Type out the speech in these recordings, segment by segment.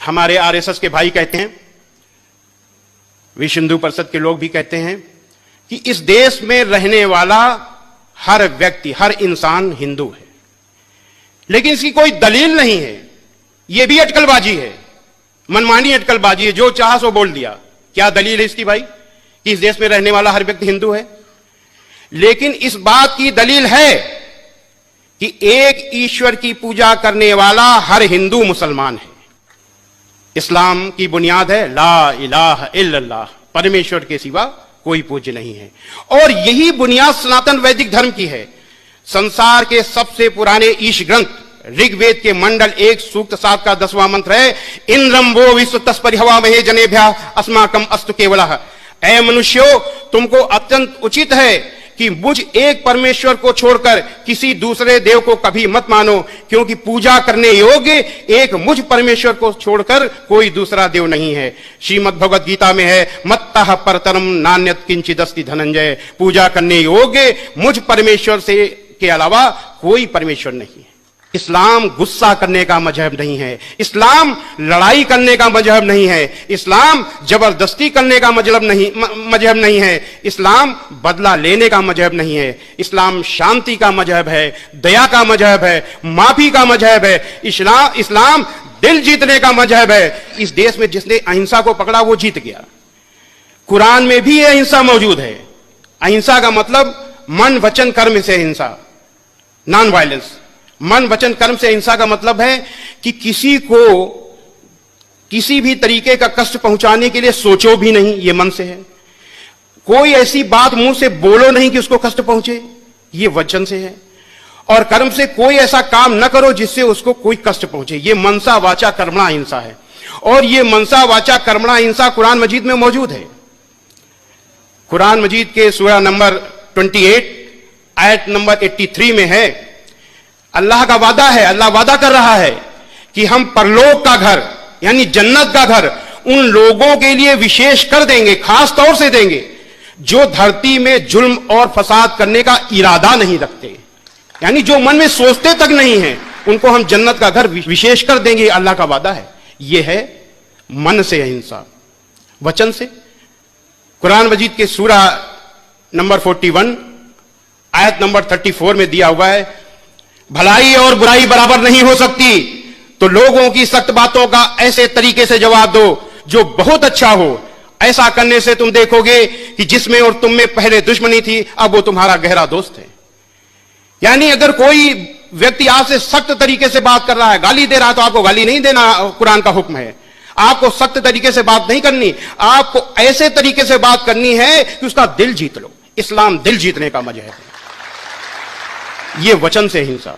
हमारे आरएसएस के भाई कहते हैं, विश्व हिंदू परिषद के लोग भी कहते हैं कि इस देश में रहने वाला हर व्यक्ति, हर इंसान हिंदू है, लेकिन इसकी कोई दलील नहीं है। यह भी अटकलबाजी है, मनमानी अटकलबाजी है, जो चाहा सो बोल दिया। क्या दलील है इसकी भाई कि इस देश में रहने वाला हर व्यक्ति हिंदू है? लेकिन इस बात की दलील है कि एक ईश्वर की पूजा करने वाला हर हिंदू मुसलमान है। इस्लाम की बुनियाद है ला इलाहा इल्लल्लाह, परमेश्वर के सिवा कोई पूज्य नहीं है, और यही बुनियाद सनातन वैदिक धर्म की है। संसार के सबसे पुराने ईश ग्रंथ ऋग्वेद के मंडल 1 सूक्त 7 का 10वां मंत्र है, इंद्रम वो विश्व तस्परि हवा महे जनेभ्या अस्माकम अस्तु केवलः। ऐ मनुष्यों, तुमको अत्यंत उचित है कि मुझ एक परमेश्वर को छोड़कर किसी दूसरे देव को कभी मत मानो, क्योंकि पूजा करने योग्य एक मुझ परमेश्वर को छोड़कर कोई दूसरा देव नहीं है। श्रीमद् भगवद गीता में है, मत्तः परतरम नान्यत् किंचिदस्ति धनंजय। पूजा करने योग्य मुझ परमेश्वर से के अलावा कोई परमेश्वर नहीं है। इस्लाम गुस्सा करने का मजहब नहीं है, इस्लाम लड़ाई करने का मजहब नहीं है, इस्लाम जबरदस्ती करने का मजहब नहीं है, इस्लाम बदला लेने का मजहब नहीं है। इस्लाम शांति का मजहब है, दया का मजहब है, माफी का मजहब है। इस्लाम दिल जीतने का मजहब है। इस देश में जिसने अहिंसा को पकड़ा वो जीत गया। कुरान में भी अहिंसा मौजूद है। अहिंसा का मतलब मन वचन कर्म से अहिंसा, नॉन वायलेंस। मन वचन कर्म से अहिंसा का मतलब है कि किसी को किसी भी तरीके का कष्ट पहुंचाने के लिए सोचो भी नहीं, ये मन से है। कोई ऐसी बात मुंह से बोलो नहीं कि उसको कष्ट पहुंचे, ये वचन से है। और कर्म से कोई ऐसा काम न करो जिससे उसको कोई कष्ट पहुंचे, ये मनसा वाचा कर्मणा अहिंसा है। और ये मनसा वाचा कर्मणा अहिंसा कुरान मजीद में मौजूद है। कुरान मजीद के सूरा नंबर 28 आयत नंबर 83 में है, अल्लाह का वादा है, अल्लाह वादा कर रहा है कि हम परलोक का घर यानी जन्नत का घर उन लोगों के लिए विशेष कर देंगे, खास तौर से देंगे, जो धरती में जुल्म और फसाद करने का इरादा नहीं रखते, यानी जो मन में सोचते तक नहीं है, उनको हम जन्नत का घर विशेष कर देंगे। अल्लाह का वादा है। यह है मन से अहिंसा। वचन से कुरान मजीद के सूरा नंबर 41 आयत नंबर 34 में दिया हुआ है, भलाई और बुराई बराबर नहीं हो सकती, तो लोगों की सख्त बातों का ऐसे तरीके से जवाब दो जो बहुत अच्छा हो। ऐसा करने से तुम देखोगे कि जिसमें और तुम में पहले दुश्मनी थी, अब वो तुम्हारा गहरा दोस्त है। यानी अगर कोई व्यक्ति आपसे सख्त तरीके से बात कर रहा है, गाली दे रहा है, तो आपको गाली नहीं देना, कुरान का हुक्म है। आपको सख्त तरीके से बात नहीं करनी, आपको ऐसे तरीके से बात करनी है कि उसका दिल जीत लो। इस्लाम दिल जीतने का मजहब है। ये वचन से हिंसा।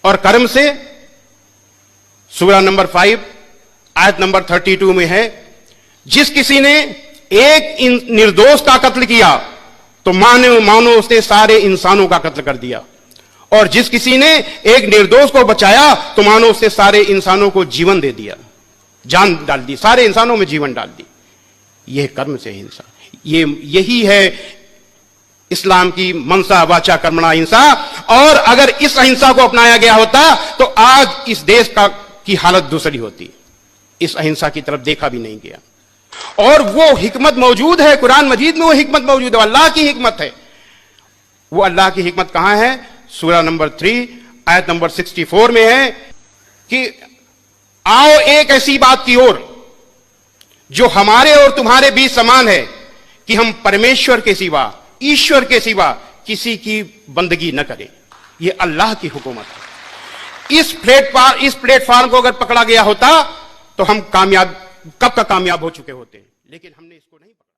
और कर्म से सूरा नंबर 5 आयत नंबर 32 में है, जिस किसी ने एक निर्दोष का कत्ल किया तो मानो उसने सारे इंसानों का कत्ल कर दिया, और जिस किसी ने एक निर्दोष को बचाया तो मानो उसने सारे इंसानों को जीवन दे दिया, जान डाल दी, सारे इंसानों में जीवन डाल दी। यह कर्म से हिंसा। यही है इस्लाम की मनसा वाचा कर्मणा अहिंसा। और अगर इस अहिंसा को अपनाया गया होता तो आज इस देश की हालत दूसरी होती। इस अहिंसा की तरफ देखा भी नहीं गया। और वो हिकमत मौजूद है कुरान मजीद में, वो हिकमत मौजूद है, अल्लाह की हिकमत है। वो अल्लाह की हिकमत कहां है? सूरा नंबर 3 आयत नंबर 64 में है कि आओ एक ऐसी बात की ओर जो हमारे और तुम्हारे बीच समान है कि हम परमेश्वर के सिवा, ईश्वर के सिवा किसी की बंदगी न करें। यह अल्लाह की हुकूमत है। इस प्लेटफार्म को अगर पकड़ा गया होता तो हम कामयाब, कब का कामयाब हो चुके होते, लेकिन हमने इसको नहीं पकड़ा।